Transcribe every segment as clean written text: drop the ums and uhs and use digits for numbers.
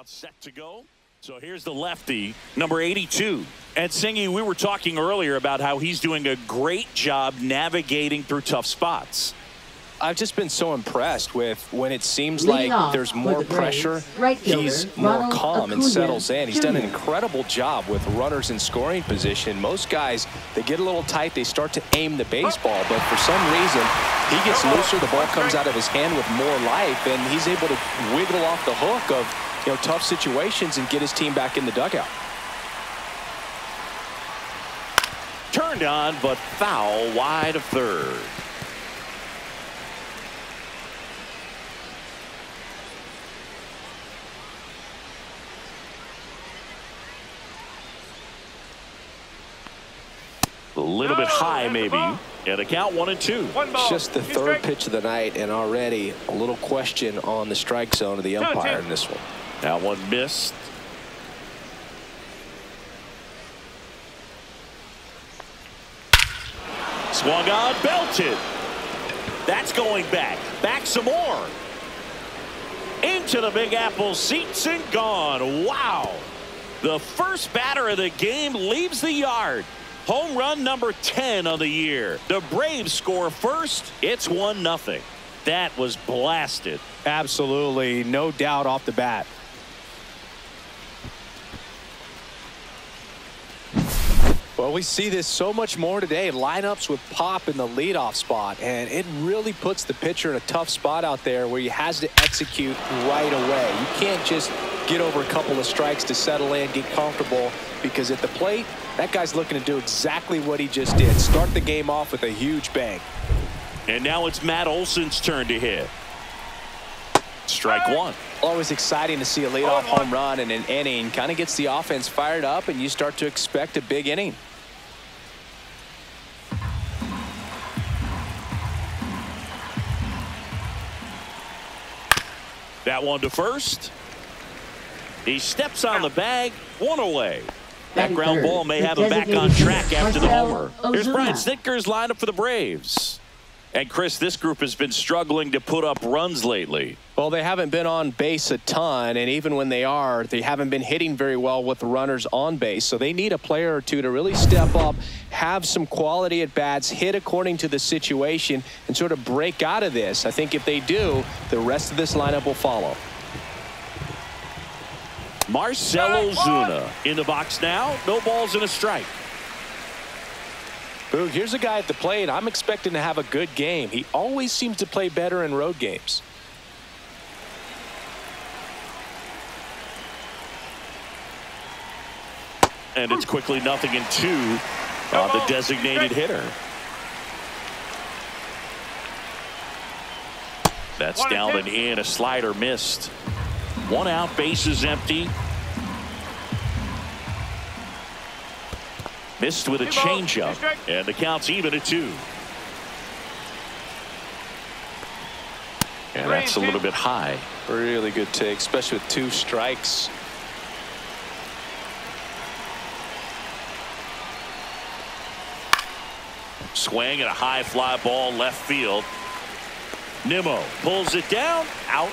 About set to go. So here's the lefty, number 82. And Singy, we were talking earlier about how he's doing a great job navigating through tough spots. I've just been so impressed with when it seems like there's more pressure, he's more calm and settles in. He's done an incredible job with runners in scoring position. Most guys, they get a little tight, they start to aim the baseball, but for some reason, he gets looser, the ball comes out of his hand with more life, and he's able to wiggle off the hook of tough situations and get his team back in the dugout. Turned on, but foul wide of third. A little bit high, maybe. And a count 1-2. Just the third pitch of the night, and already a little question on the strike zone of the umpire in this one. That one missed. Swung on, belted. That's going back. Back some more. Into the Big Apple seats and gone. Wow. The first batter of the game leaves the yard. Home run number 10 of the year. The Braves score first. It's 1-0. That was blasted. Absolutely. No doubt off the bat. Well, we see this so much more today. Lineups with pop in the leadoff spot, and it really puts the pitcher in a tough spot out there where he has to execute right away. You can't just get over a couple of strikes to settle in, get comfortable, because at the plate, that guy's looking to do exactly what he just did. Start the game off with a huge bang. And now it's Matt Olson's turn to hit. Strike one. Always exciting to see a leadoff home run in an inning. Kind of gets the offense fired up, and you start to expect a big inning. That one to first. He steps on the bag, one away. That ground ball may have him back on track after the homer. Here's Brian Snitker's lineup for the Braves. And Chris, this group has been struggling to put up runs lately. Well, they haven't been on base a ton, and even when they are, they haven't been hitting very well with the runners on base. So they need a player or two to really step up, have some quality at bats, hit according to the situation, and sort of break out of this. I think if they do, the rest of this lineup will follow. Marcell Ozuna in the box now. No balls and a strike. Ooh, here's a guy at the plate. I'm expecting to have a good game. He always seems to play better in road games. And it's quickly 0-2 on the designated hitter. That's down and in. A slider missed. 1 out, bases empty. Missed with a changeup, and the count's even at 2. And that's a little bit high. Really good take, especially with 2 strikes. Swing and a high fly ball left field. Nimmo pulls it down. Out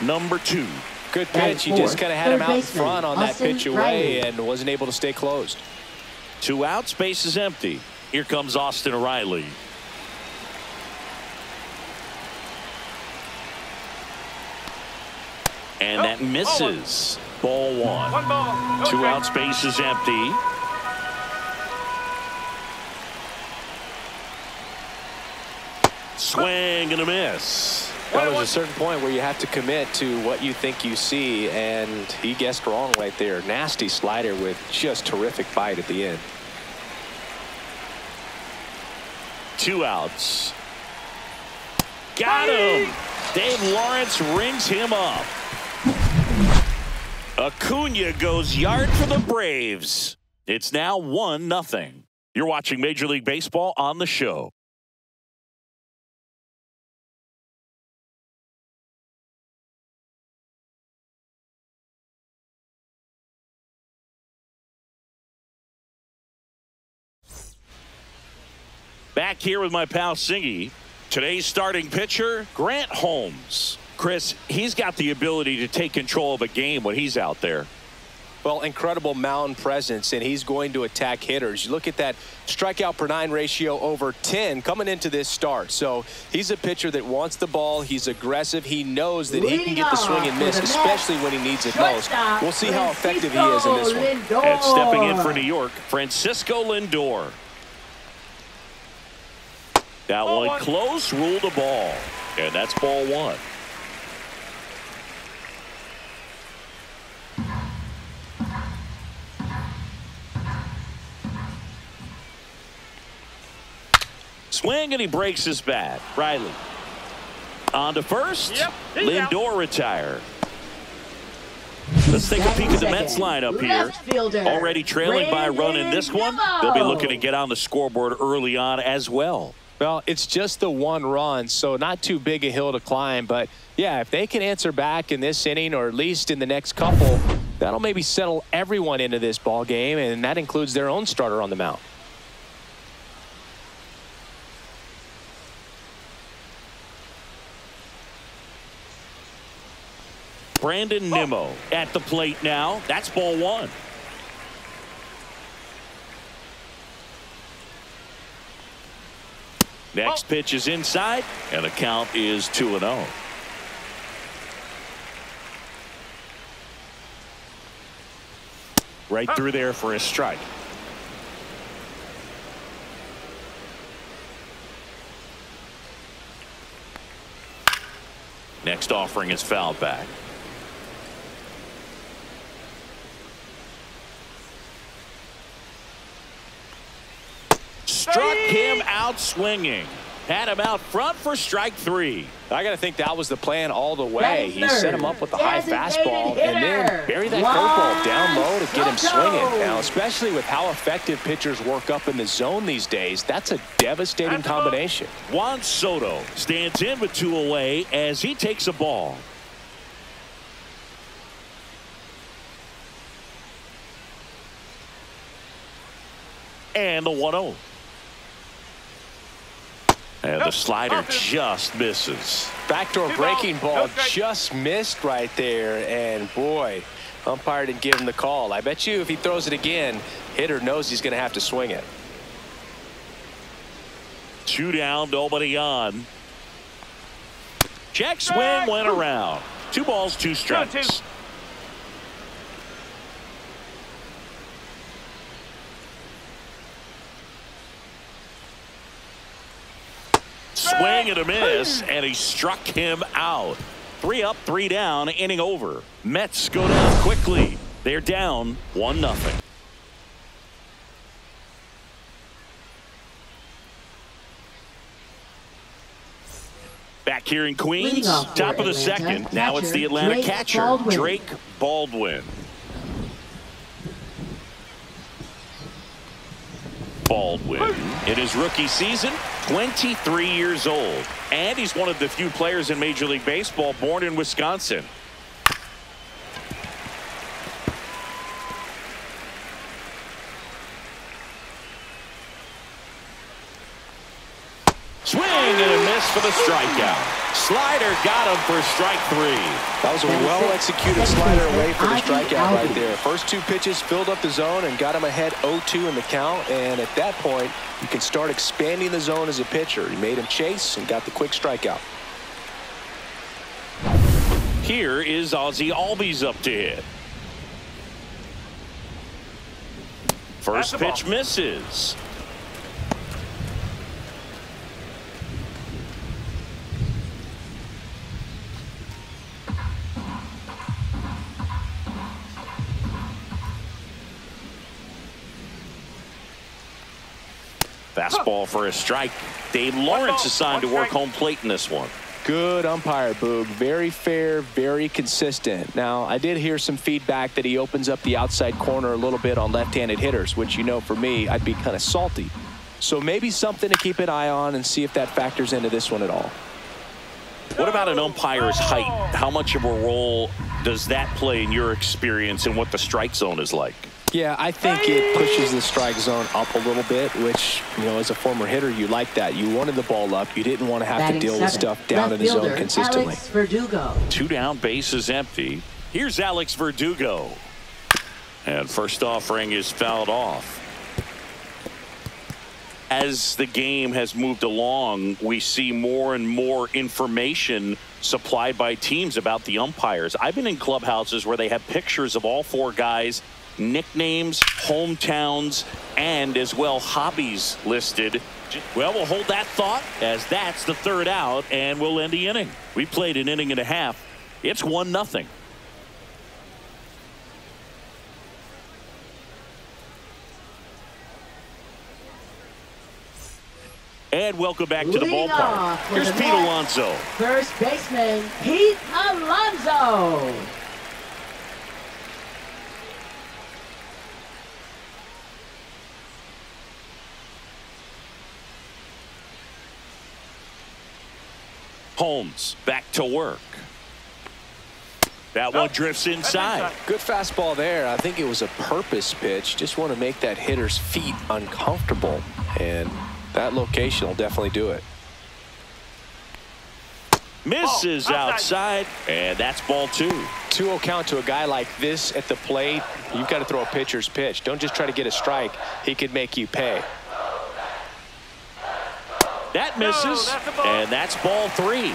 number 2. Good pitch. He just kind of had him out in front on that pitch away and wasn't able to stay closed. 2 outs, base is empty. Here comes Austin Riley. And that misses. Ball 1. 2 outs, base is empty. Swing and a miss. Well, there's a certain point where you have to commit to what you think you see, and he guessed wrong right there. Nasty slider with just terrific bite at the end. 2 outs. Got him. Dave Lawrence rings him up. Acuna goes yard for the Braves. It's now 1-0. You're watching Major League Baseball on the show. Back here with my pal Singy. Today's starting pitcher, Grant Holmes. Chris, he's got the ability to take control of a game when he's out there. Well, incredible mound presence, and he's going to attack hitters. You look at that strikeout per 9 ratio over 10 coming into this start. So he's a pitcher that wants the ball. He's aggressive. He knows that he can get the swing and miss, especially when he needs it most. We'll see how effective he is in this one. And stepping in for New York, Francisco Lindor. That one close, ruled a ball. And that's ball 1. Swing, and he breaks his bat. Riley on to first. Yep, Lindor retired. Let's take a peek at the Mets lineup here. Already trailing by a run in this one. They'll be looking to get on the scoreboard early on as well. Well, it's just the 1 run, so not too big a hill to climb. But, yeah, if they can answer back in this inning or at least in the next couple, that'll maybe settle everyone into this ball game, and that includes their own starter on the mound. Brandon Nimmo at the plate now. That's ball 1. Next pitch is inside, and the count is 2-0. Right through there for a strike. Next offering is fouled back. Struck him out swinging. Had him out front for strike 3. I got to think that was the plan all the way. He set him up with the high fastball and then bury that curveball down low to get him swinging. Now, especially with how effective pitchers work up in the zone these days, that's a devastating combination. Juan Soto stands in with 2 away as he takes a ball. And the 1-0. And the slider just misses. Backdoor breaking ball just missed right there. And boy, umpire didn't give him the call. I bet you if he throws it again, hitter knows he's going to have to swing it. 2 down, nobody on. Check swing went around. 2 balls, 2 strikes. Swing and a miss, and he struck him out. 3 up, 3 down, inning over. Mets go down quickly. They're down 1-0. Back here in Queens, top of the second. Now it's the Atlanta catcher, Drake Baldwin. Baldwin in his rookie season, 23 years old, and he's one of the few players in Major League Baseball born in Wisconsin. Swing and a miss for the strikeout. Slider got him for strike 3. That was a well-executed slider away for the strikeout right there. First 2 pitches filled up the zone and got him ahead 0-2 in the count. And at that point, you can start expanding the zone as a pitcher. He made him chase and got the quick strikeout. Here is Ozzie Albies up to hit. First pitch misses. Fastball for a strike. Dave Lawrence assigned to work home plate in this one. Good umpire, Boog. Very fair, very consistent. Now, I did hear some feedback that he opens up the outside corner a little bit on left-handed hitters, which, you know, for me, I'd be kind of salty. So maybe something to keep an eye on and see if that factors into this one at all. What about an umpire's height? How much of a role does that play in your experience and what the strike zone is like? Yeah, I think it pushes the strike zone up a little bit, which, you know, as a former hitter, you like that. You wanted the ball up. You didn't want to have to deal with stuff down in the zone consistently. Alex Verdugo. 2 down, bases empty. Here's Alex Verdugo. And first offering is fouled off. As the game has moved along, we see more and more information supplied by teams about the umpires. I've been in clubhouses where they have pictures of all 4 guys, nicknames, hometowns, and as well hobbies listed. Well, we'll hold that thought as that's the 3rd out, and we'll end the inning. We played an inning and a half. It's 1-0. And welcome back to the ballpark. Here's Pete Alonso. First baseman, Pete Alonso. Holmes back to work. That one drifts inside. Good fastball there. I think it was a purpose pitch. Just want to make that hitter's feet uncomfortable. And that location will definitely do it. Misses outside, and that's ball 2. 2-0 count to a guy like this at the plate. You've got to throw a pitcher's pitch. Don't just try to get a strike. He could make you pay. That misses, and that's ball 3.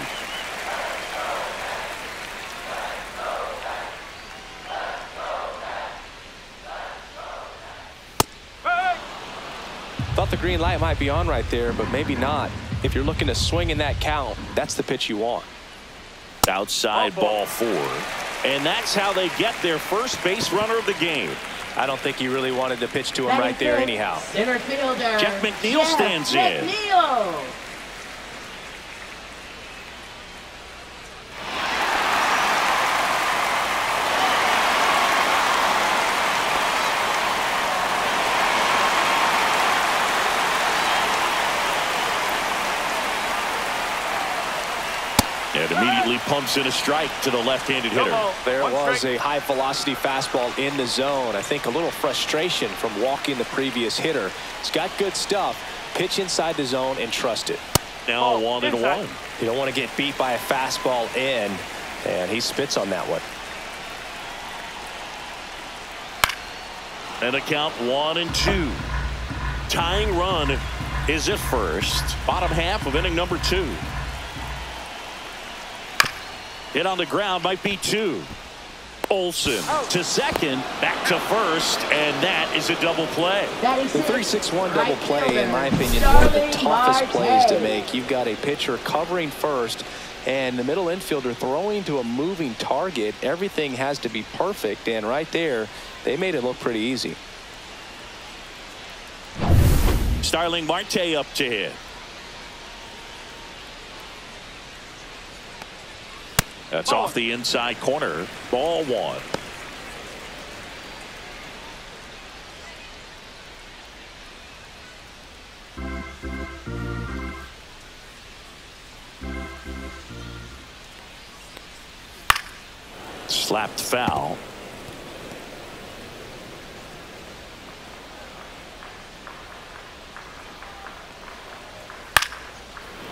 Thought the green light might be on right there, but maybe not. If you're looking to swing in that count, that's the pitch you want. Outside ball 4. And that's how they get their first base runner of the game. I don't think he really wanted to pitch to him right there anyhow. Center fielder. Jeff McNeil stands in. McNeil. And immediately pumps in a strike to the left-handed hitter. There was a high-velocity fastball in the zone. I think a little frustration from walking the previous hitter. He's got good stuff. Pitch inside the zone and trust it. Now 1-1. You don't want to get beat by a fastball in, and he spits on that one. And a count 1-2. Tying run is at first. Bottom half of inning number 2. Hit on the ground might be 2. Olsen to second, back to first, and that is a double play. The 3-6-1 double play, in my opinion, one of the toughest plays to make. You've got a pitcher covering first, and the middle infielder throwing to a moving target. Everything has to be perfect, and right there, they made it look pretty easy. Starling Marte up to hit. That's off the inside corner. Ball 1. Slapped foul.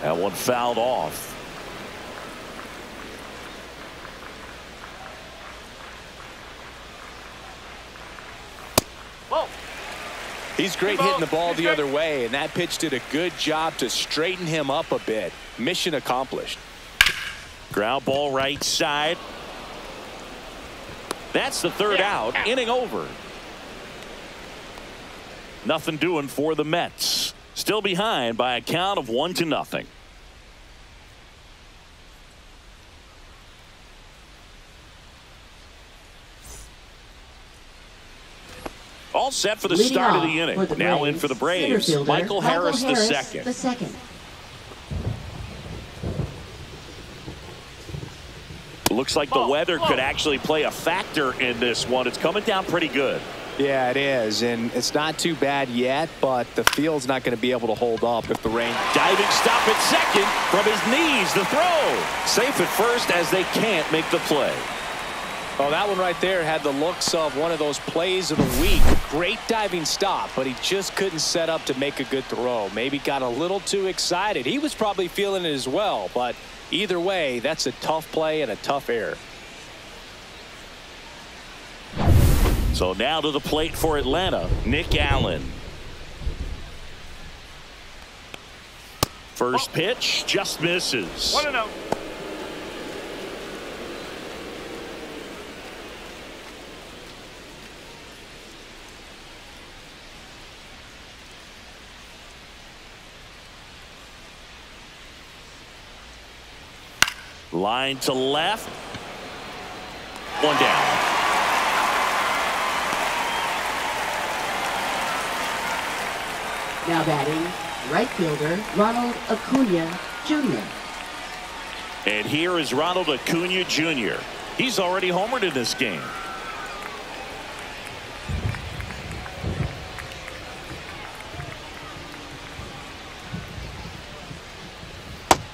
That one fouled off. He's great hitting the ball the other way, and that pitch did a good job to straighten him up a bit. Mission accomplished. Ground ball right side. That's the 3rd out. Inning over. Nothing doing for the Mets. Still behind by a count of 1-0. All set for the start of the inning. Now in for the Braves, Michael Harris the second. Looks like the weather could actually play a factor in this one. It's coming down pretty good. Yeah, it is, and it's not too bad yet, but the field's not going to be able to hold up if the rain. Diving stop at second from his knees. The throw. Safe at first as they can't make the play. Oh, that one right there had the looks of one of those plays of the week. Great diving stop, but he just couldn't set up to make a good throw. Maybe got a little too excited. He was probably feeling it as well, but either way, that's a tough play and a tough error. So now to the plate for Atlanta, Nick Allen. First pitch just misses. 1-0. Line to left. One down. Now batting, right fielder Ronald Acuna Jr. And here is Ronald Acuna Jr. He's already homered in this game.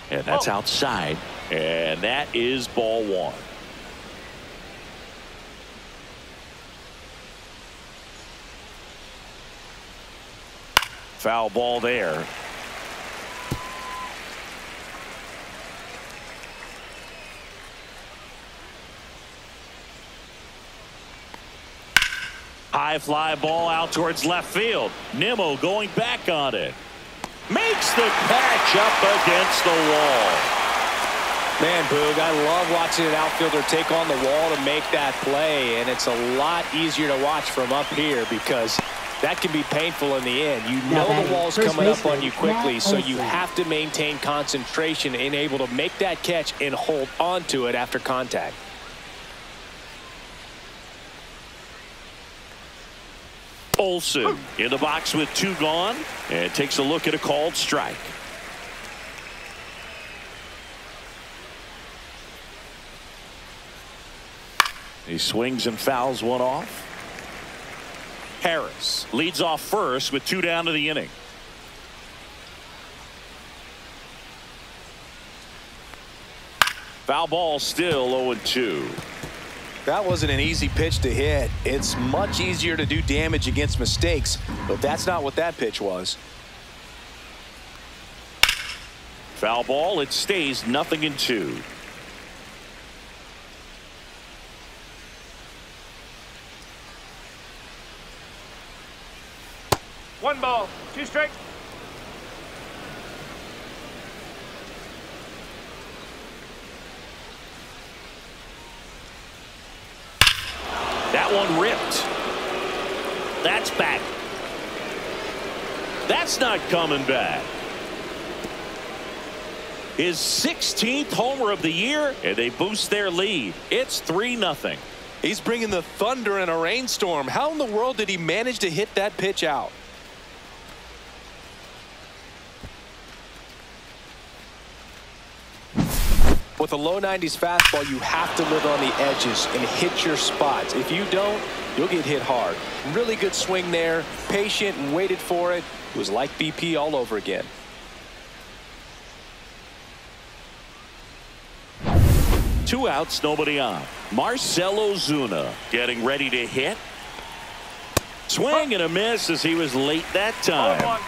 And that's outside. And that is ball one. Foul ball there. High fly ball out towards left field. Nimmo going back on it. Makes the catch up against the wall. Man, Boog, I love watching an outfielder take on the wall to make that play, and it's a lot easier to watch from up here because that can be painful in the end. You know the wall's coming up on you quickly, so you have to maintain concentration and able to make that catch and hold on to it after contact. Olsen in the box with two gone and takes a look at a called strike. He swings and fouls one off. Harris leads off first with two down to the inning. Foul ball still 0-2. That wasn't an easy pitch to hit. It's much easier to do damage against mistakes, but that's not what that pitch was. Foul ball. It stays 0-2. One ball, two strikes. That one ripped. That's back. That's not coming back. His 16th homer of the year, and they boost their lead. It's 3-0. He's bringing the thunder in a rainstorm. How in the world did he manage to hit that pitch out? With a low 90s fastball, you have to live on the edges and hit your spots. If you don't, you'll get hit hard. Really good swing there, patient and waited for it. It was like BP all over again. Two outs, nobody on. Marcell Ozuna getting ready to hit. Swing and a miss as he was late that time.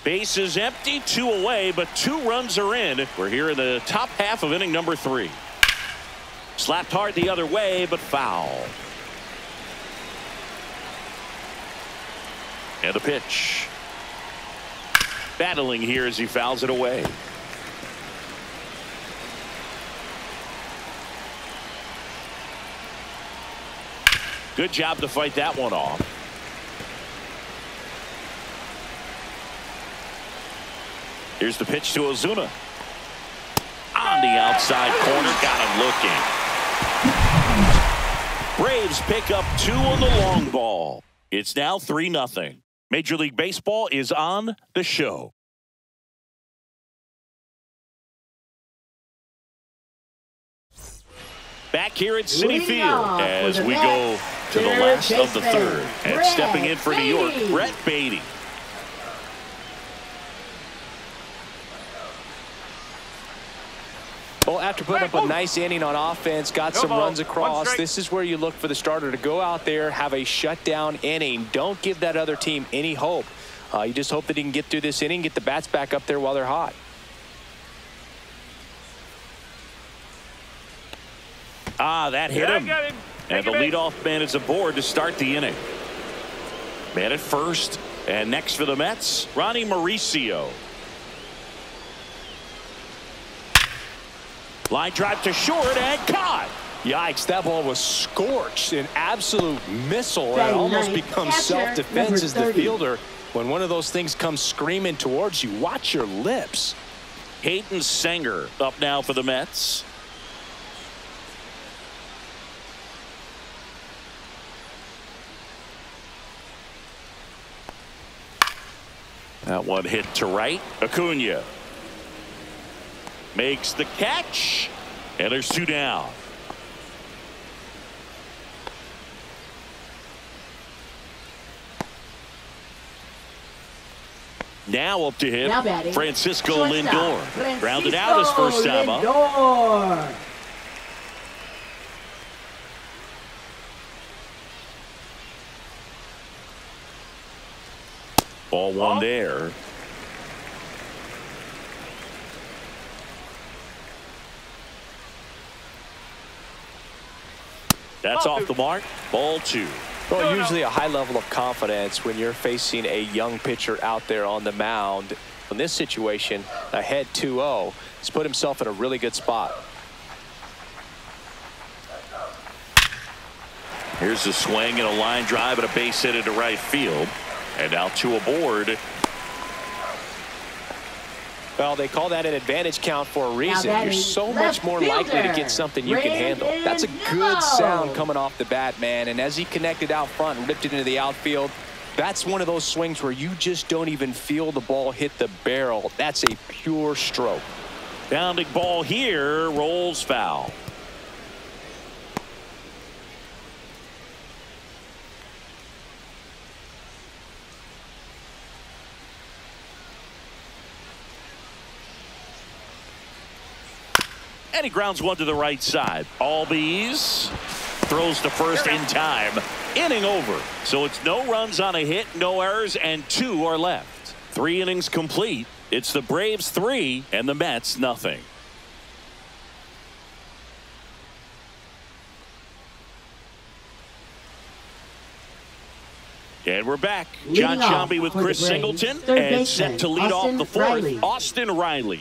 Base is empty, two away, but 2 runs are in. We're here in the top half of inning number 3. Slapped hard the other way, but foul. And the pitch. Battling here as he fouls it away. Good job to fight that one off. Here's the pitch to Ozuna. On the outside corner, got him looking. Braves pick up 2 on the long ball. It's now 3-0. Major League Baseball is on the show. Back here at Citi Field as we go to the last of the third. And stepping in for New York, Brett Beatty. Well, after putting up a nice inning on offense, got some runs across, this is where you look for the starter to go out there, have a shutdown inning. Don't give that other team any hope. You just hope that he can get through this inning, get the bats back up there while they're hot. That hit him. And the leadoff man is aboard to start the inning. Man at first. And next for the Mets, Ronnie Mauricio. Line drive to short and caught. Yikes, that ball was scorched. An absolute missile. And it almost becomes self-defense as the fielder. When one of those things comes screaming towards you, watch your lips. Hayden Sanger up now for the Mets. That one hit to right. Acuna makes the catch, and there's 2 down. Now up to him, Francisco Lindor. Grounded out his first time up. Ball 1 there. That's off the mark. Ball 2. Well, usually a high level of confidence when you're facing a young pitcher out there on the mound. In this situation, ahead 2-0, he's put himself in a really good spot. Here's a swing and a line drive and a base hit into right field. And now 2 aboard. Well, they call that an advantage count for a reason. You're so much more likely to get something you can handle. That's a good sound coming off the bat, man. And as he connected out front and ripped it into the outfield, that's one of those swings where you just don't even feel the ball hit the barrel. That's a pure stroke. Bounding ball here, rolls foul. And he grounds one to the right side. Albies throws to first in time. Inning over. So it's no runs on a hit, no errors, and 2 are left. 3 innings complete. It's the Braves 3 and the Mets nothing. And we're back. John Sciambi with Chris Singleton and set to lead off the 4th, Austin Riley.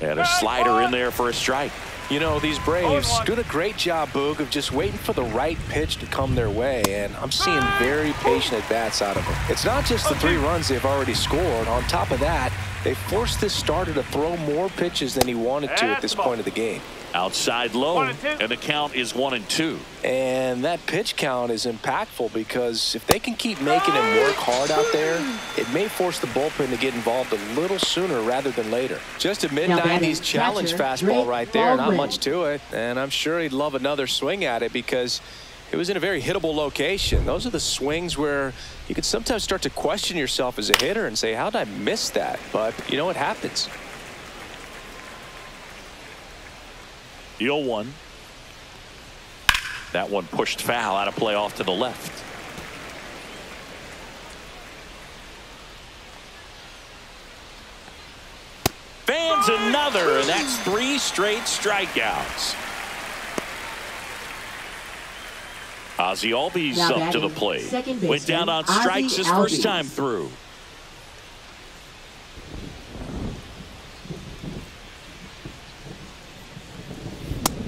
And a slider in there for a strike. You know, these Braves doing a great job, Boog, of just waiting for the right pitch to come their way, and I'm seeing very patient at-bats out of them. It's not just the 3 runs they've already scored. On top of that, they forced this starter to throw more pitches than he wanted to at this point of the game. Outside low, and the count is 1-2. And that pitch count is impactful because if they can keep making him work hard out there, it may force the bullpen to get involved a little sooner rather than later. Just a mid-90s challenge fastball right there, not much to it. And I'm sure he'd love another swing at it because it was in a very hittable location. Those are the swings where you can sometimes start to question yourself as a hitter and say, how did I miss that? But, you know, it happens. The 0-1. That one pushed foul out of play off to the left. Fans another, and that's 3 straight strikeouts. Ozzie Albies up to the plate. Went down on strikes his first time through.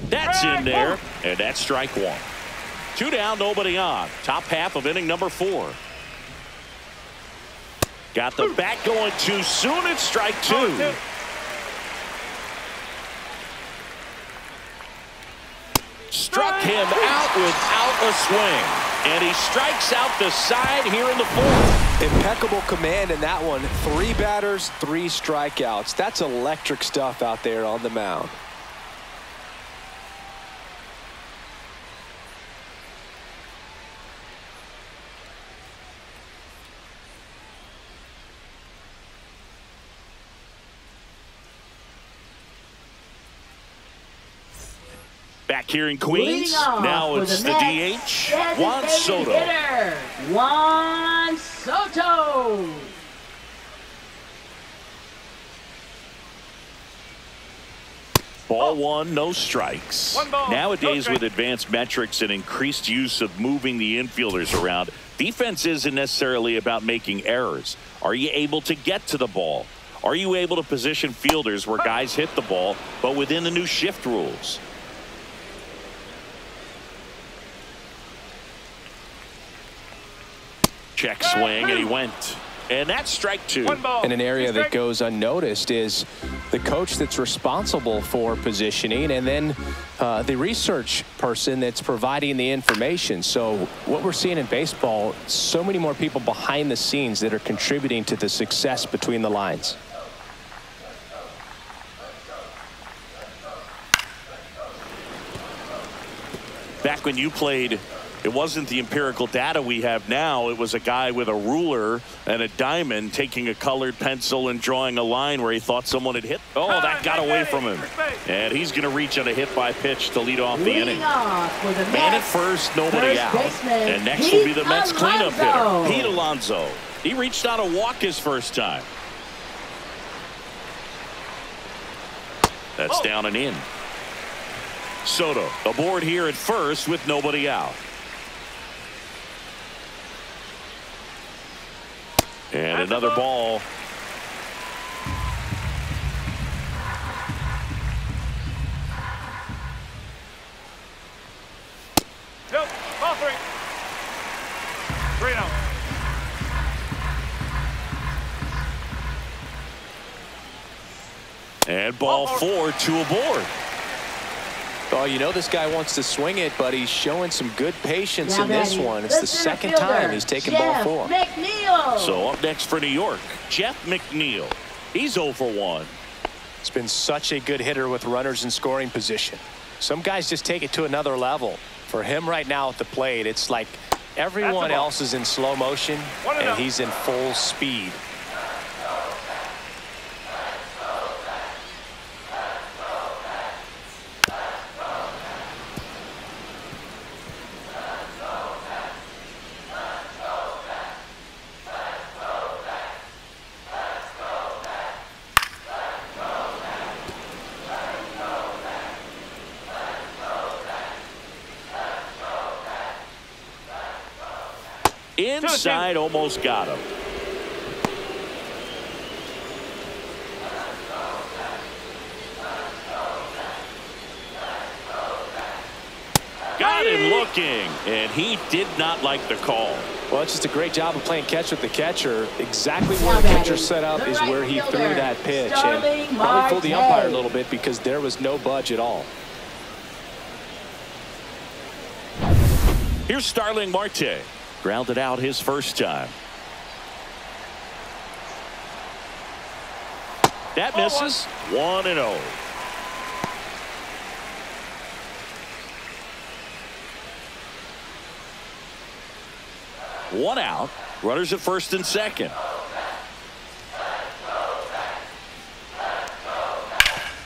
That's in there, and that's strike 1. 2 down, nobody on. Top half of inning number 4. Got the bat going too soon. It's strike 2. Struck him out without a swing. And he strikes out the side here in the 4th. Impeccable command in that one. 3 batters, 3 strikeouts. That's electric stuff out there on the mound. Back here in Queens, now it's the DH, Juan Soto. Hitter, Juan Soto. Ball 1, no strikes. Nowadays, with advanced metrics and increased use of moving the infielders around, defense isn't necessarily about making errors. Are you able to get to the ball? Are you able to position fielders where guys hit the ball, but within the new shift rules? Check swing, and he went. And that's strike 2. And an area that goes unnoticed is the coach that's responsible for positioning, and then the research person that's providing the information. So what we're seeing in baseball, so many more people behind the scenes that are contributing to the success between the lines. Back when you played, it wasn't the empirical data we have now. It was a guy with a ruler and a diamond taking a colored pencil and drawing a line where he thought someone had hit. Oh, that got away from him. And he's going to reach on a hit by pitch to lead off the inning. Man at first, nobody out. And next will be the Mets cleanup hitter, Pete Alonso. He reached on a walk his first time. That's down and in. Soto aboard here at first with nobody out. And another ball. Nope, ball 3. 3-0. And ball 4, 2 aboard. Oh, you know this guy wants to swing it, but he's showing some good patience in this one. It's the second time he's taken ball 4. So up next for New York, Jeff McNeil. He's 0 for 1. It's been such a good hitter with runners in scoring position. Some guys just take it to another level. For him right now at the plate, it's like everyone else is in slow motion and he's in full speed. Inside, almost got him. Got him looking, and he did not like the call. Well, it's just a great job of playing catch with the catcher. Exactly where the catcher set up is where he threw that pitch, and probably fooled the umpire a little bit because there was no budge at all. Here's Starling Marte. Grounded out his first time. That misses. 1-0. One out. Runners at first and second.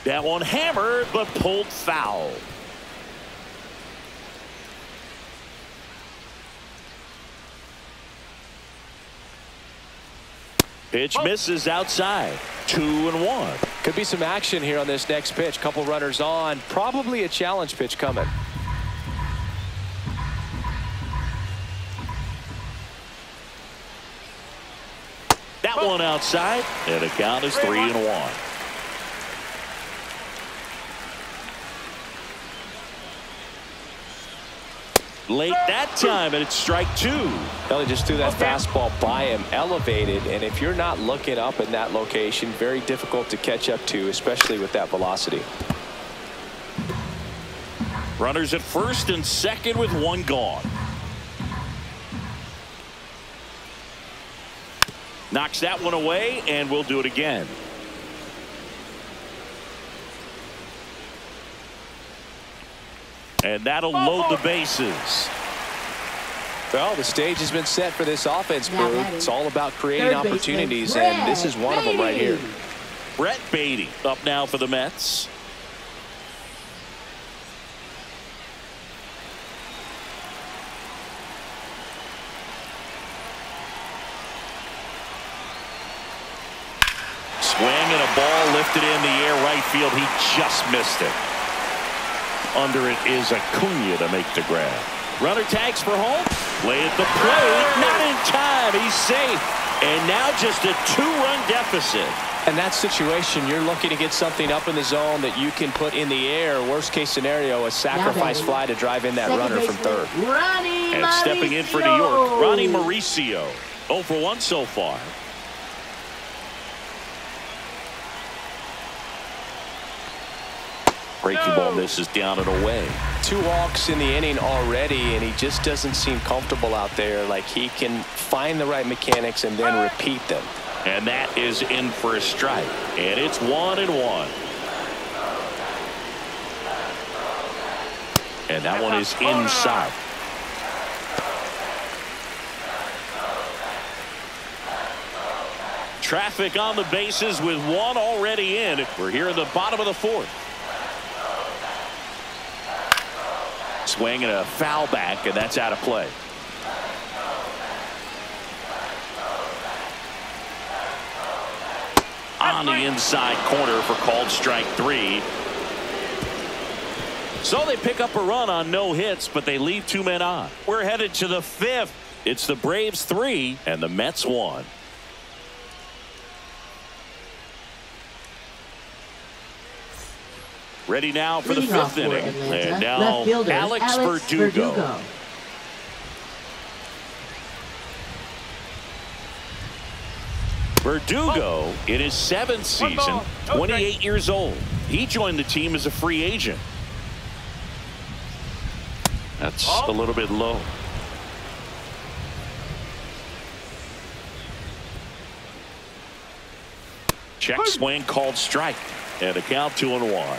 That one hammered but pulled foul. Pitch misses outside. 2-1. Could be some action here on this next pitch. Couple runners on. Probably a challenge pitch coming. That one outside, and the count is 3-1. Late that time, and it's strike 2. Well, he just threw that fastball by him, elevated, and if you're not looking up in that location, very difficult to catch up to, especially with that velocity. Runners at first and second with one gone. Knocks that one away, and we'll do it again. And that'll load the bases. Well, the stage has been set for this offense, Boo. It's all about creating opportunities, and this is one of them right here. Brett Beatty up now for the Mets. Swing and a ball lifted in the air right field. He just missed it. Under it is Acuna to make the grab. Runner tags for home. Play at the plate. Not in time. He's safe. And now just a 2-run deficit. In that situation, you're looking to get something up in the zone that you can put in the air. Worst case scenario, a sacrifice fly to drive in that runner from third. And stepping in for New York, Ronnie Mauricio. 0 for 1 so far. Breaking ball misses down and away. 2 walks in the inning already, and he just doesn't seem comfortable out there. Like he can find the right mechanics and then repeat them. And that is in for a strike. And it's 1-1. And that one is inside. Traffic on the bases with 1 already in. We're here in the bottom of the 4th. Swing and a foul back, and that's out of play. On the inside corner for called strike 3. So they pick up a run on no hits, but they leave 2 men on. We're headed to the 5th. It's the Braves 3 and the Mets 1. Ready now for the 5th inning. And now Alex Verdugo. Verdugo in his 7th season, 28 years old. He joined the team as a free agent. That's a little bit low. Check swing called strike. And a count 2-1.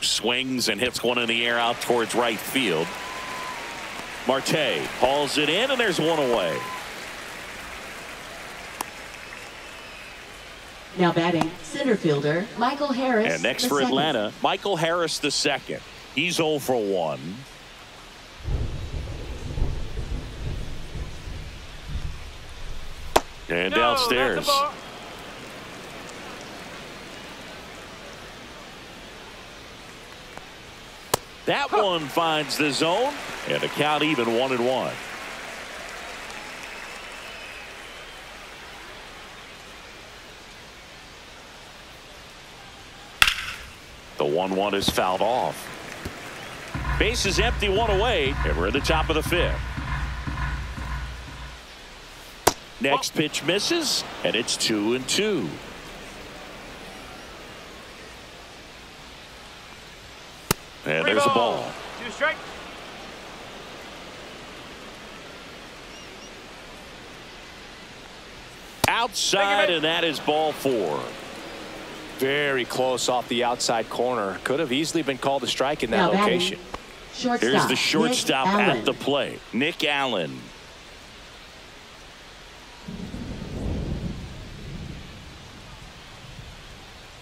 Swings and hits one in the air out towards right field. Marte hauls it in, and there's 1 away. Now batting, center fielder Michael Harris. And next for Atlanta, Michael Harris the second. He's 0 for 1. And downstairs. That one finds the zone, and a count even 1-1. The 1-1 is fouled off. Base is empty, 1 away, and we're at the top of the 5th. Next pitch misses, and it's 2-2. And there's a ball. 2 strikes. Outside, and that is ball 4. Very close off the outside corner. Could have easily been called a strike in that location. Here's the shortstop at the plate, Nick Allen.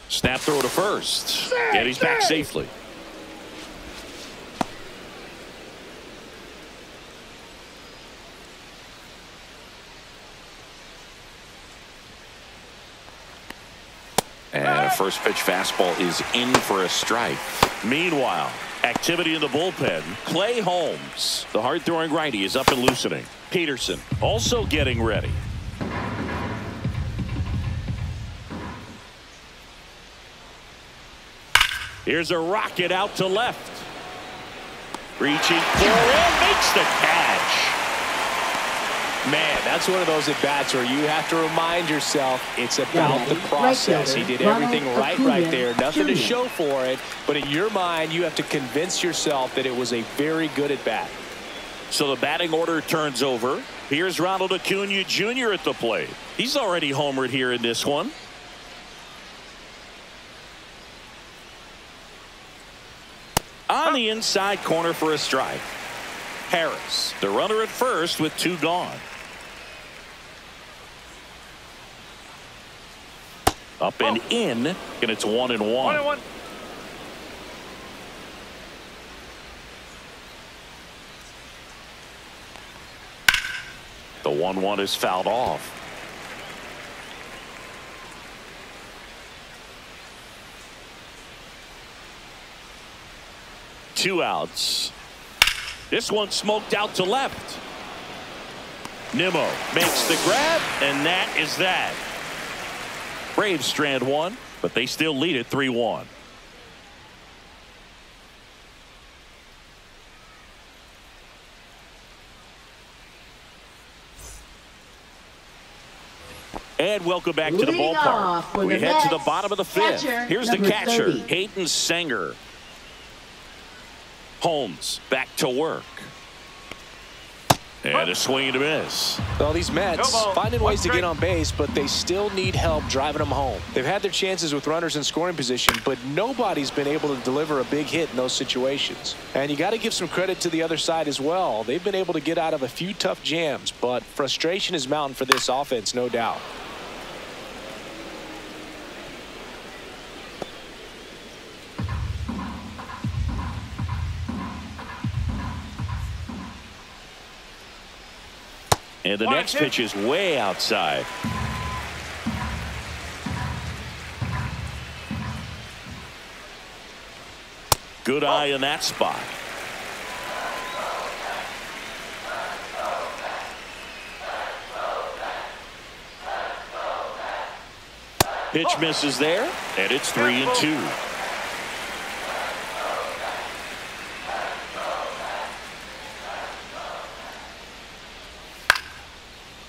Snap throw to first, and he's back safely. And a first pitch fastball is in for a strike. Meanwhile, activity in the bullpen. Clay Holmes, the hard-throwing righty, is up and loosening. Peterson also getting ready. Here's a rocket out to left. Reaching for it, makes the catch. Man, that's one of those at-bats where you have to remind yourself it's about the process. He did everything right there. Nothing to show for it. But in your mind, you have to convince yourself that it was a very good at-bat. So the batting order turns over. Here's Ronald Acuna Jr. at the plate. He's already homered here in this one. On the inside corner for a strike. Harris, the runner at first with 2 gone. Up and in, and it's 1-1. 1-1. The 1-1 is fouled off. Two outs. This one smoked out to left. Nimmo makes the grab, and that is that. Braves strand 1, but they still lead it 3-1. And welcome back to the ballpark. We head to the bottom of the 5th. Here's the catcher, Hayden Sanger. Holmes back to work. And a swing and a miss. Well, these Mets finding ways to get on base, but they still need help driving them home. They've had their chances with runners in scoring position, but nobody's been able to deliver a big hit in those situations. And you got to give some credit to the other side as well. They've been able to get out of a few tough jams, but frustration is mounting for this offense, no doubt. And the next pitch is way outside. Good eye in that spot. Pitch misses there, and it's 3-2.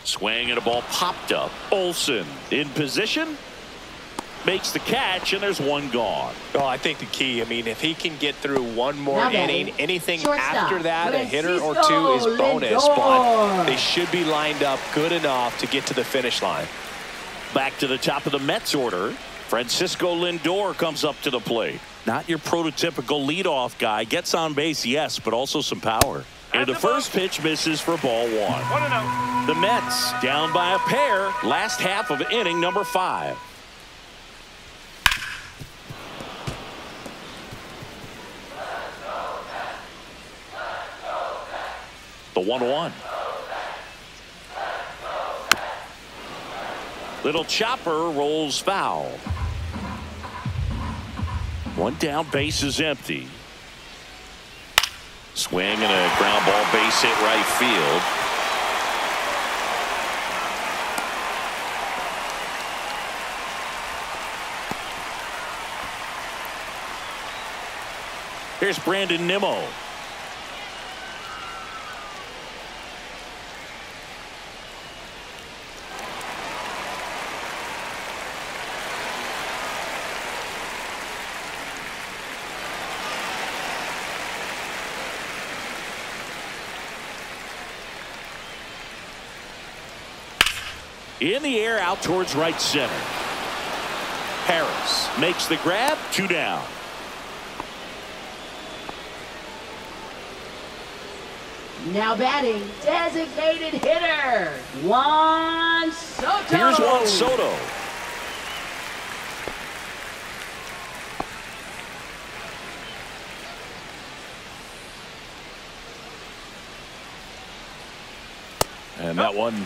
Swing and a ball popped up. Olsen in position. Makes the catch, and there's 1 gone. Well, I think the key, I mean, if he can get through one more inning, anything after that, a hitter or 2 is bonus. But they should be lined up good enough to get to the finish line. Back to the top of the Mets order. Francisco Lindor comes up to the plate. Not your prototypical leadoff guy. Gets on base, yes, but also some power. And the first pitch misses for ball 1. 1-0. The Mets down by a pair. Last half of inning number 5. The 1-1. Little chopper rolls foul. 1 down, base is empty. Swing and a ground ball, base hit right field. Here's Brandon Nimmo. In the air, out towards right center. Harris makes the grab. 2 down. Now batting, designated hitter, Juan Soto. Here's Juan Soto. And that one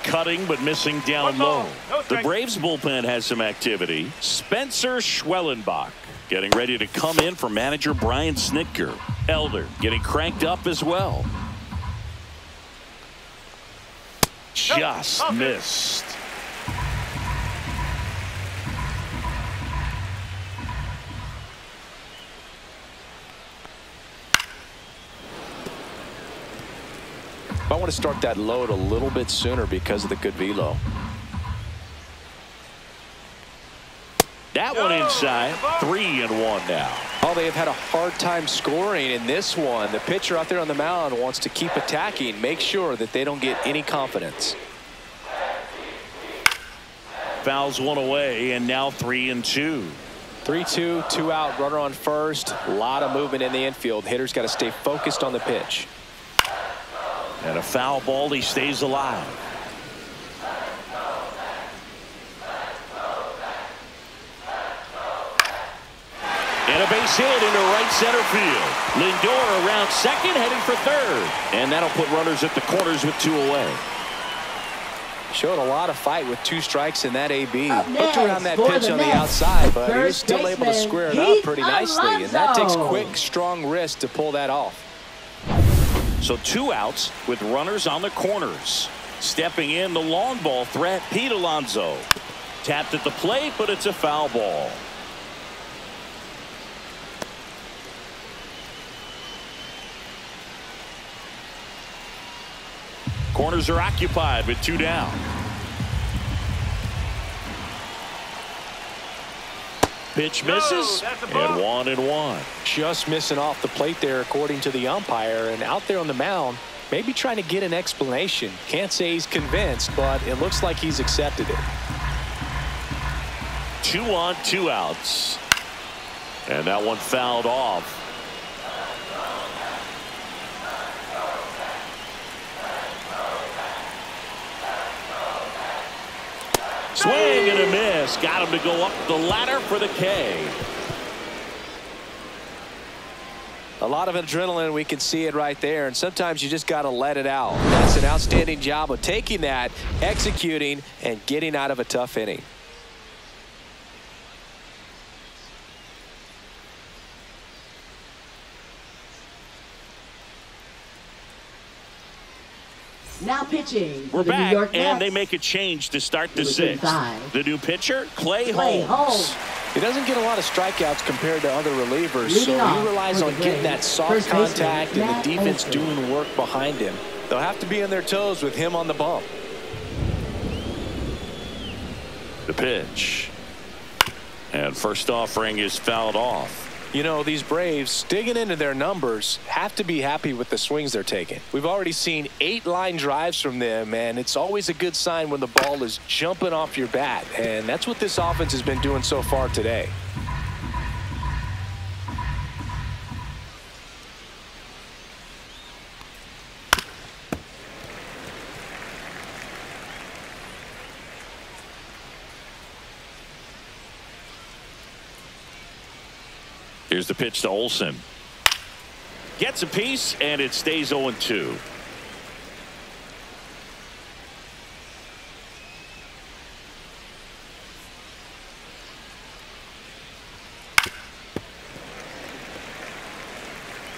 cutting but missing down low. The Braves bullpen has some activity. Spencer Schwellenbach getting ready to come in for manager Brian Snitker. Elder getting cranked up as well. Just missed. I want to start that load a little bit sooner because of the good velo. That one inside. 3-1 now. Oh, they have had a hard time scoring in this one. The pitcher out there on the mound wants to keep attacking, make sure that they don't get any confidence. Fouls one away, and now 3-2. 3-2, 2 out, runner on first. A lot of movement in the infield. Hitter's got to stay focused on the pitch. And a foul ball, he stays alive. And a base hit into right center field. Lindor around second, heading for third. And that'll put runners at the corners with 2 away. Showed a lot of fight with 2 strikes in that AB. Looked around that pitch on the outside, but he was still able to square it up pretty nicely. And that takes quick, strong wrist to pull that off. So 2 outs with runners on the corners. Stepping in, the long ball threat, Pete Alonso. Tapped at the plate, but it's a foul ball. Corners are occupied with 2 down. Pitch misses, and 1-1. Just missing off the plate there, according to the umpire. And out there on the mound, maybe trying to get an explanation. Can't say he's convinced, but it looks like he's accepted it. 2 on, 2 outs. And that one fouled off. Swing and a miss. Got him to go up the ladder for the K. A lot of adrenaline. We can see it right there. And sometimes you just got to let it out. That's an outstanding job of taking that, executing, and getting out of a tough inning. Now pitching. We're back, and they make a change to start the 6th. The new pitcher, Clay Holmes. He doesn't get a lot of strikeouts compared to other relievers, so he relies on getting that soft contact and the defense doing the work behind him. They'll have to be on their toes with him on the bump. The pitch. And first offering is fouled off. You know, these Braves, digging into their numbers, have to be happy with the swings they're taking. We've already seen 8 line drives from them, and it's always a good sign when the ball is jumping off your bat. And that's what this offense has been doing so far today. Here's the pitch to Olsen. Gets a piece, and it stays 0-2.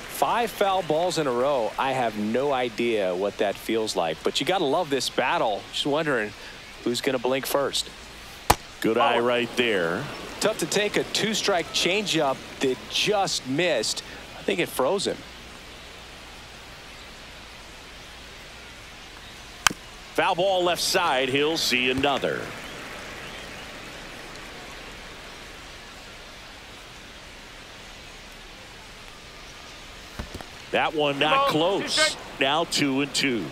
Five foul balls in a row. I have no idea what that feels like, but you got to love this battle. Just wondering who's going to blink first. Good eye right there. Tough to take a 2-strike changeup that just missed. I think it froze him. Foul ball left side. He'll see another. That one not close. Now 2-2.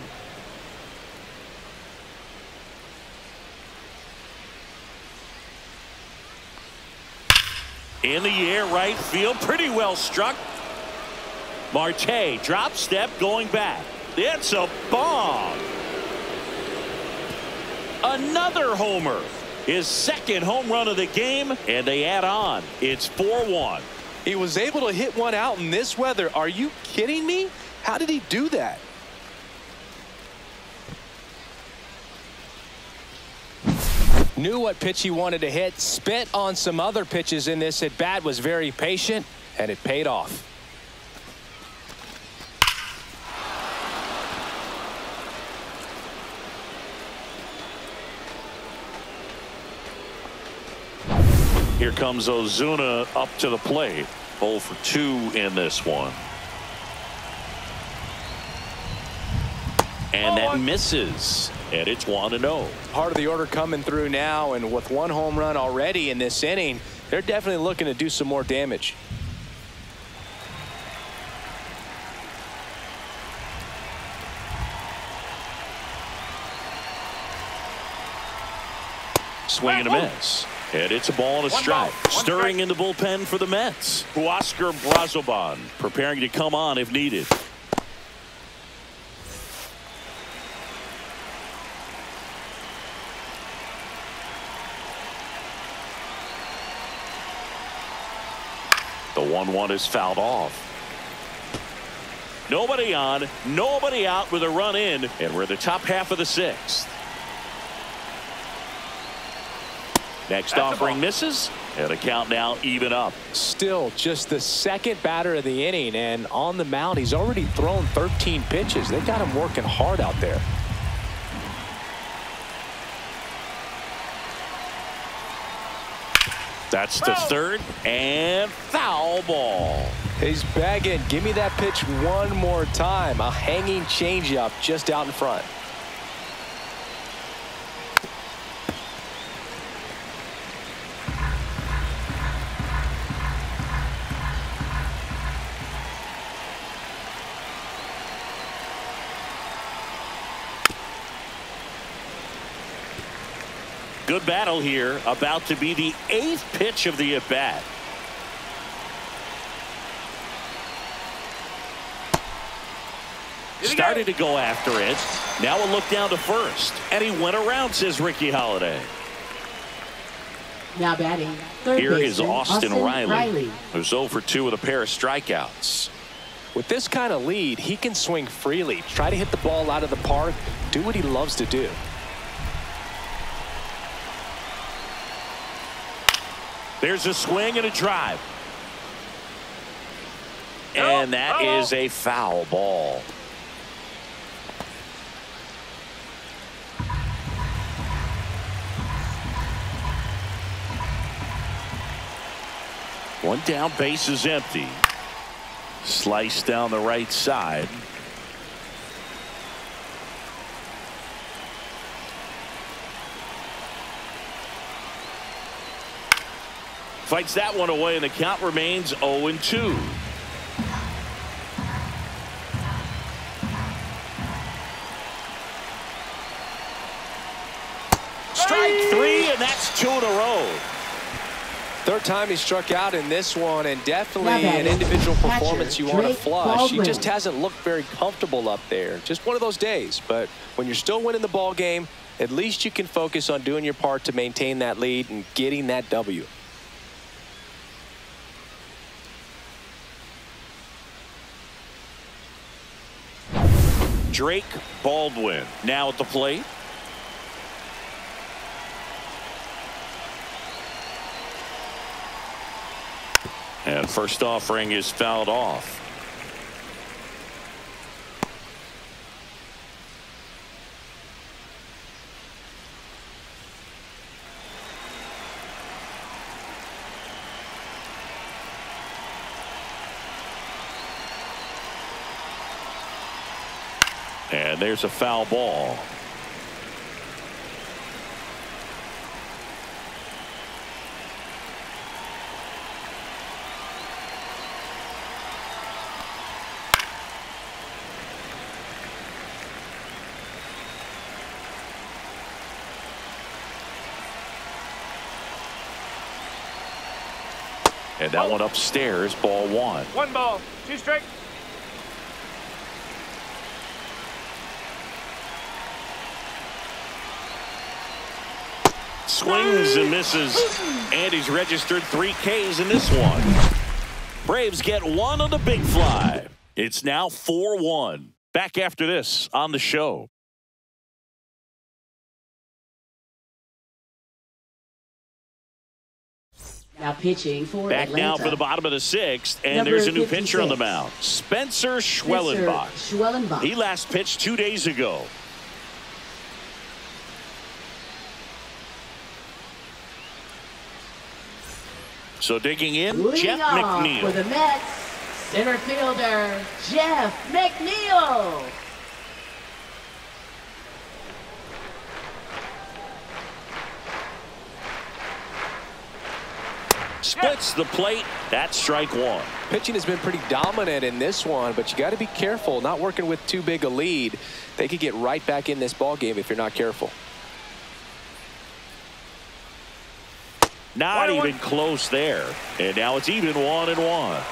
In the air, right field, pretty well struck. Marte, drop step, going back. It's a bomb. Another homer. His 2nd home run of the game, and they add on. It's 4-1. He was able to hit one out in this weather. Are you kidding me? How did he do that? Knew what pitch he wanted to hit, spit on some other pitches in this at bat, was very patient, and it paid off. Here comes Ozuna up to the plate. 0 for 2 in this one. And that misses. And it's 1-0. Part of the order coming through now, and with 1 home run already in this inning, they're definitely looking to do some more damage. Swing and a miss. And it's a ball and a strike. Stirring in the bullpen for the Mets. Huascar Brazoban preparing to come on if needed. The 1-1 is fouled off. Nobody on, nobody out with a run in, and we're the top half of the sixth. Next offering misses, and the count now even up. Still just the second batter of the inning, and on the mound he's already thrown 13 pitches. They got him working hard out there. That's the third, and foul ball. He's begging, give me that pitch one more time. A hanging changeup just out in front. Good battle here, about to be the 8th pitch of the at-bat. Started to go after it. Now a look down to first. And he went around, says Ricky Holiday. Now batting, third Here is baseman, Austin Riley, who's 0 for 2 with a pair of strikeouts. With this kind of lead, he can swing freely. Try to hit the ball out of the park. Do what he loves to do. There's a swing and a drive. And that is a foul ball. One down, base is empty. Slice down the right side. Fights that one away, and the count remains 0-2. Strike 3, and that's 2 in a row. Third time he struck out in this one, and definitely an individual performance you want to flush. He just hasn't looked very comfortable up there. Just one of those days. But when you're still winning the ball game, at least you can focus on doing your part to maintain that lead and getting that W. Drake Baldwin now at the plate. And first offering is fouled off. And there's a foul ball. And that one upstairs, ball 1. 1 ball, 2 strikes. Swings and misses, and he's registered 3 Ks in this one. Braves get 1 on the big fly. It's now 4-1. Back after this on the show. Now pitching for Back Atlanta. now for the bottom of the 6th, and Number there's a new 56. pitcher on the mound. Spencer Schwellenbach. He last pitched 2 days ago. So digging in, Leading Jeff off McNeil. for the Mets, center fielder Jeff McNeil. Splits the plate. That's strike 1. Pitching has been pretty dominant in this one, but you got to be careful not working with too big a lead. They could get right back in this ball game if you're not careful. Not even close there. And now it's even 1-1.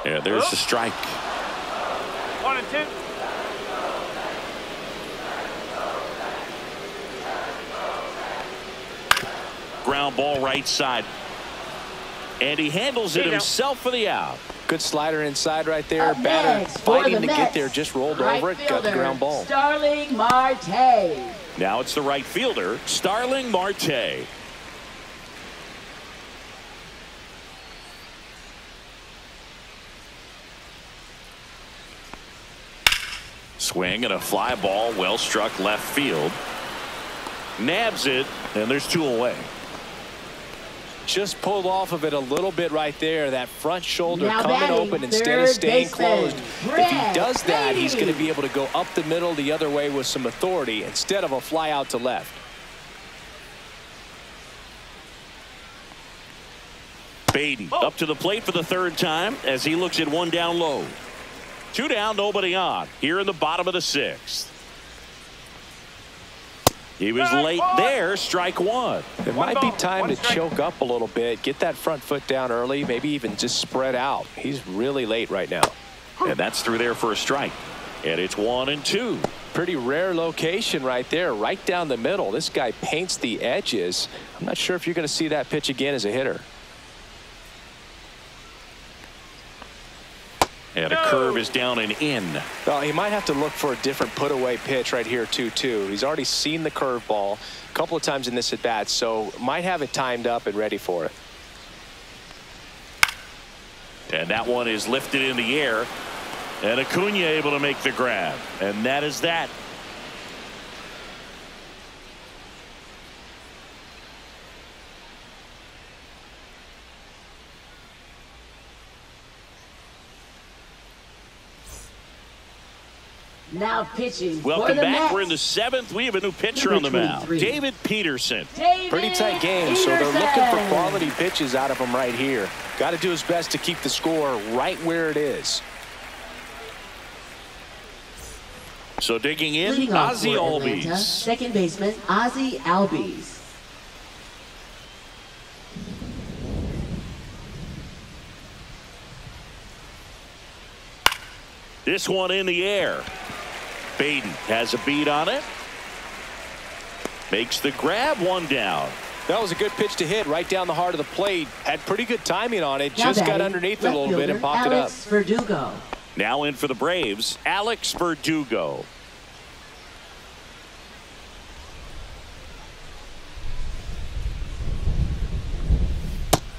And there's the strike. 1-2. Ground ball right side. And he handles it himself for the out. Good slider inside right there. Batter fighting to get there, just rolled over it, got the ground ball. Starling Marte. Now it's the right fielder, Starling Marte. Swing and a fly ball, well struck left field. Nabs it, and there's 2 away. Just pulled off of it a little bit right there. That front shoulder now coming open instead of staying closed. If he does that, he's going to be able to go up the middle the other way with some authority instead of a fly out to left. Beatty up to the plate for the 3rd time as he looks at 1 down low. 2 down, nobody on here in the bottom of the 6th. He was late there. Strike 1. It might be time to choke up a little bit, get that front foot down early, maybe even just spread out. He's really late right now. And that's through there for a strike. And it's 1-2. Pretty rare location right there, right down the middle. This guy paints the edges. I'm not sure if you're going to see that pitch again as a hitter. And a curve is down and in. Well, he might have to look for a different put-away pitch right here, 2-2. He's already seen the curveball a couple of times in this at-bat, so might have it timed up and ready for it. And that one is lifted in the air. And Acuna able to make the grab. And that is that. Now pitching. Welcome back. Mets. We're in the 7th. We have a new pitcher on the mound. David Peterson. Pretty tight game, so they're looking for quality pitches out of him right here. Got to do his best to keep the score right where it is. So digging in, Ozzie Albies. Second baseman, Ozzie Albies. This one in the air. Beatty has a beat on it. Makes the grab, 1 down. That was a good pitch to hit right down the heart of the plate. Had pretty good timing on it. Just got underneath it a little bit and popped it up. Verdugo. Now in for the Braves, Alex Verdugo.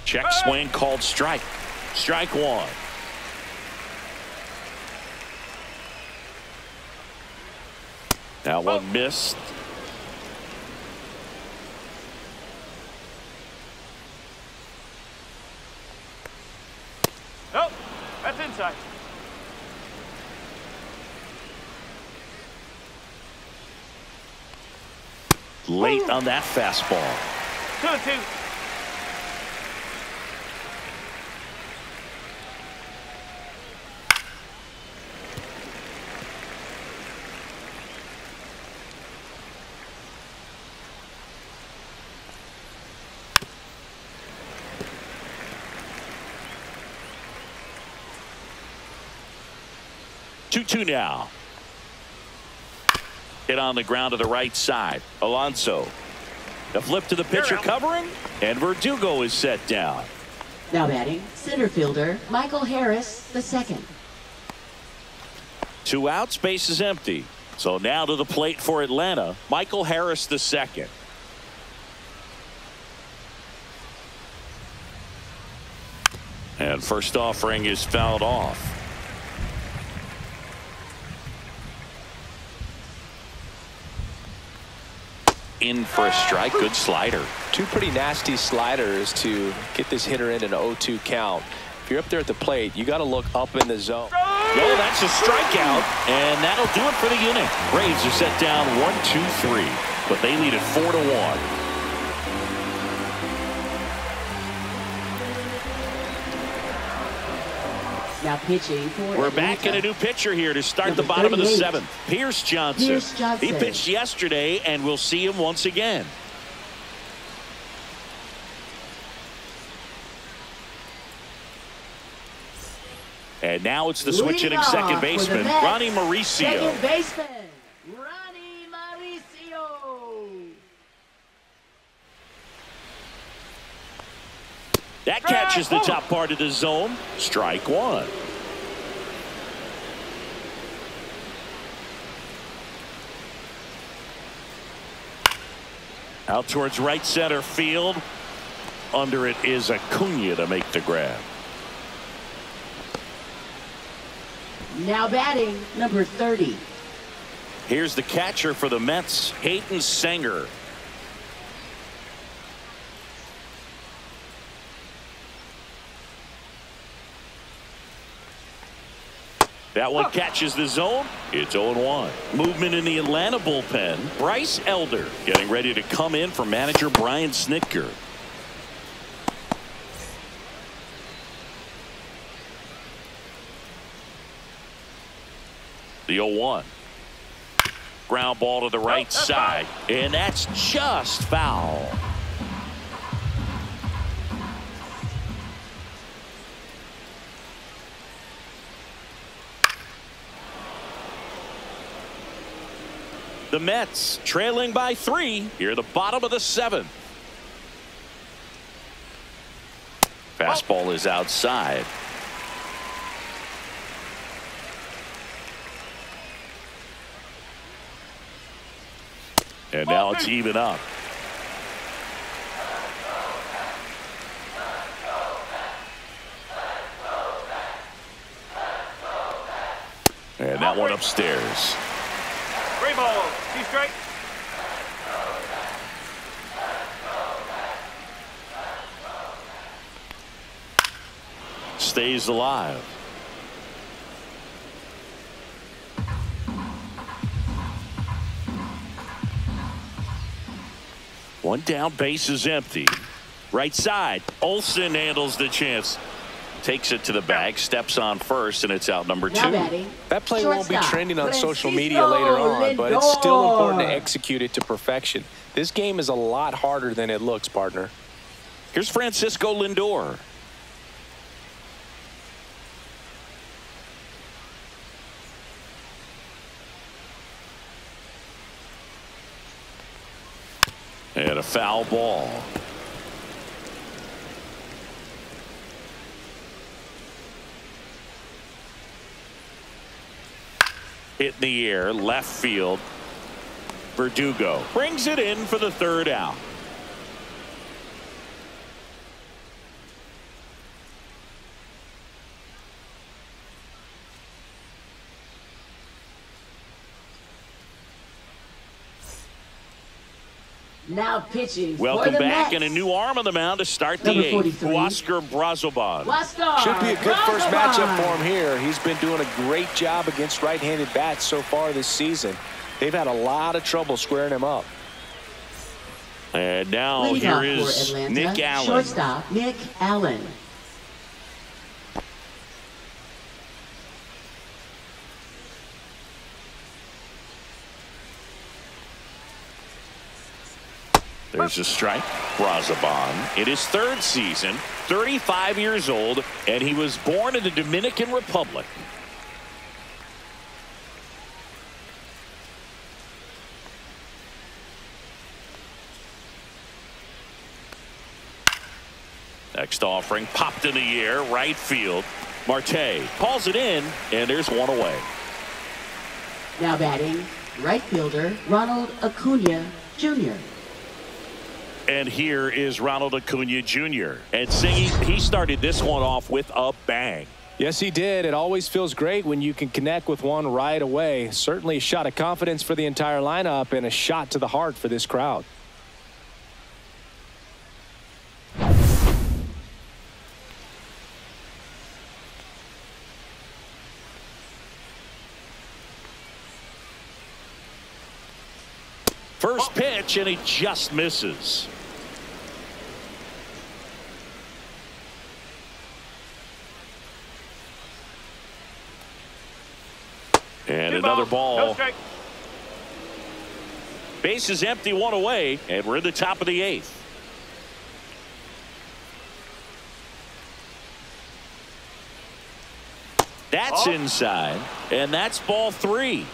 Check swing called strike. Strike 1. That one missed. Oh, that's inside. Late on that fastball. 2-2. Two now. Hit on the ground to the right side. Alonso. The flip to the pitcher covering, and Verdugo is set down. Now batting, center fielder Michael Harris II. 2 outs, base is empty. So now to the plate for Atlanta, Michael Harris II. And first offering is fouled off. In for a strike. Good slider. 2 pretty nasty sliders to get this hitter in an 0-2 count. If you're up there at the plate, you got to look up in the zone. No, that's a strikeout, and that'll do it for the inning. Braves are set down 1-2-3, but they lead it 4-1. Now pitching for We're back in a new pitcher here to start the bottom of the 7th. Pierce Johnson. He pitched yesterday, and we'll see him once again. And now it's the switch-hitting second baseman, Ronnie Mauricio. Second baseman, Ronnie Mauricio. That catches the top part of the zone. Strike one. Out towards right center field. Under it is Acuna to make the grab. Now batting, number 30. Here's the catcher for the Mets, Hayden Sanger. That one catches the zone. It's 0-1. Movement in the Atlanta bullpen. Bryce Elder getting ready to come in for manager Brian Snitker. The 0-1. Ground ball to the right side. And that's just foul. The Mets trailing by 3 here at the bottom of the 7th. Fastball is outside. And now it's even up. And that one upstairs. 3 balls, 2 strikes. Stays alive. One down, base is empty. Right side. Olsen handles the chance. Takes it to the bag, steps on first, and it's out number 2. That play won't be trending on social media later on, but it's still important to execute it to perfection. This game is a lot harder than it looks, partner. Here's Francisco Lindor. And a foul ball. Hit in the air, left field. Verdugo brings it in for the 3rd out. Now pitching. Welcome back, and a new arm on the mound to start the 8th. Oscar Brazoban. Should be a good first matchup for him here. He's been doing a great job against right-handed bats so far this season. They've had a lot of trouble squaring him up. And now here is Nick Allen. Shortstop, Nick Allen. There's a strike. Brazoban in his 3rd season, 35 years old, and he was born in the Dominican Republic. Next offering popped in the air, right field. Marte calls it in, and there's one away. Now batting, right fielder Ronald Acuna Jr. And here is Ronald Acuna Jr. And Singy, he started this one off with a bang. Yes, he did. It always feels great when you can connect with one right away. Certainly a shot of confidence for the entire lineup and a shot to the heart for this crowd. First pitch, and he just misses. Another ball. ball. No strike. Base is empty, one away, and we're in the top of the 8th. That's inside, and that's ball 3.